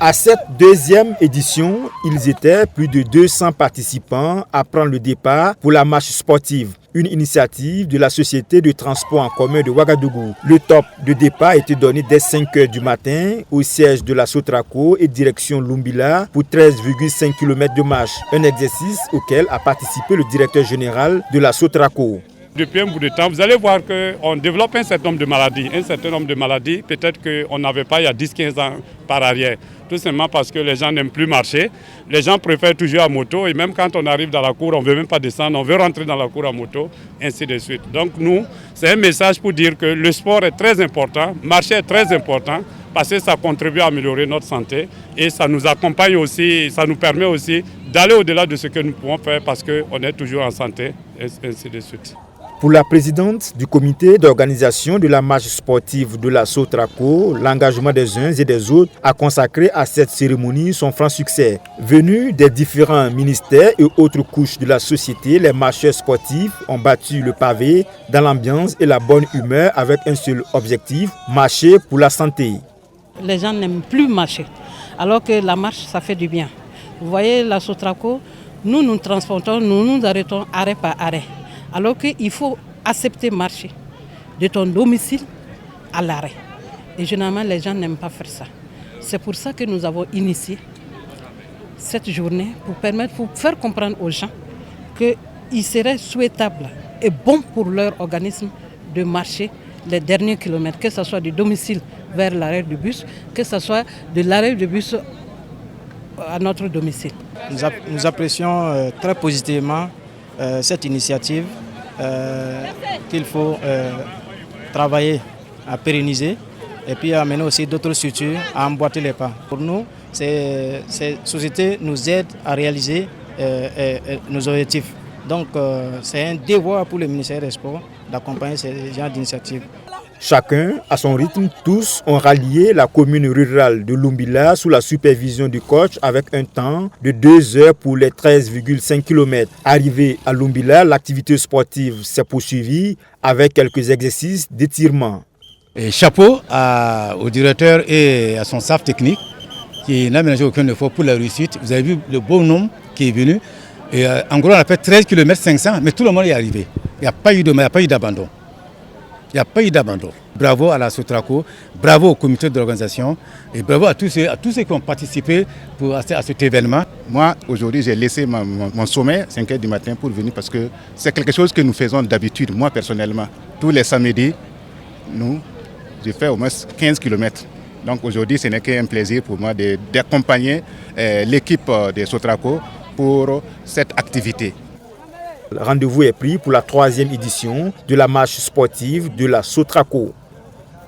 À cette deuxième édition, ils étaient plus de 200 participants à prendre le départ pour la marche sportive, une initiative de la Société de transport en commun de Ouagadougou. Le top de départ a été donné dès 5 h du matin au siège de la Sotraco et direction Lumbila pour 13,5 km de marche, un exercice auquel a participé le directeur général de la Sotraco. Depuis un bout de temps, vous allez voir qu'on développe un certain nombre de maladies. Peut-être qu'on n'avait pas il y a 10-15 ans par arrière. Tout simplement parce que les gens n'aiment plus marcher. Les gens préfèrent toujours à moto. Et même quand on arrive dans la cour, on ne veut même pas descendre. On veut rentrer dans la cour à moto, ainsi de suite. Donc nous, c'est un message pour dire que le sport est très important. Marcher est très important parce que ça contribue à améliorer notre santé. Et ça nous accompagne aussi, ça nous permet aussi d'aller au-delà de ce que nous pouvons faire parce qu'on est toujours en santé, ainsi de suite. Pour la présidente du comité d'organisation de la marche sportive de la Sotraco, l'engagement des uns et des autres a consacré à cette cérémonie son franc succès. Venus des différents ministères et autres couches de la société, les marcheurs sportifs ont battu le pavé dans l'ambiance et la bonne humeur avec un seul objectif, marcher pour la santé. Les gens n'aiment plus marcher, alors que la marche, ça fait du bien. Vous voyez, la Sotraco, nous transportons, nous arrêtons arrêt par arrêt. Alors qu'il faut accepter marcher de ton domicile à l'arrêt. Et généralement, les gens n'aiment pas faire ça. C'est pour ça que nous avons initié cette journée pour faire comprendre aux gens qu'il serait souhaitable et bon pour leur organisme de marcher les derniers kilomètres, que ce soit du domicile vers l'arrêt du bus, que ce soit de l'arrêt du bus à notre domicile. Nous apprécions très positivement cette initiative qu'il faut travailler à pérenniser et puis amener aussi d'autres structures à emboîter les pas. Pour nous, ces sociétés nous aident à réaliser nos objectifs. Donc c'est un devoir pour le ministère des Sports d'accompagner ces genres d'initiatives. Chacun à son rythme, tous ont rallié la commune rurale de Lumbila sous la supervision du coach avec un temps de 2 heures pour les 13,5 km. Arrivé à Lumbila, l'activité sportive s'est poursuivie avec quelques exercices d'étirement. Et chapeau au directeur et à son staff technique qui n'a ménagé aucun effort pour la réussite. Vous avez vu le beau nombre qui est venu. Et en gros, on a fait 13 km 500, mais tout le monde est arrivé. Il n'y a pas eu d'abandon. Il n'y a pas eu d'abandon. Bravo à la Sotraco, bravo au comité d'organisation et bravo à tous ceux qui ont participé à cet événement. Moi, aujourd'hui, j'ai laissé mon sommeil 5 h du matin pour venir parce que c'est quelque chose que nous faisons d'habitude, moi personnellement. Tous les samedis, j'ai fait au moins 15 km. Donc aujourd'hui, ce n'est qu'un plaisir pour moi d'accompagner l'équipe de Sotraco pour cette activité. Le rendez-vous est pris pour la 3e édition de la marche sportive de la Sotraco.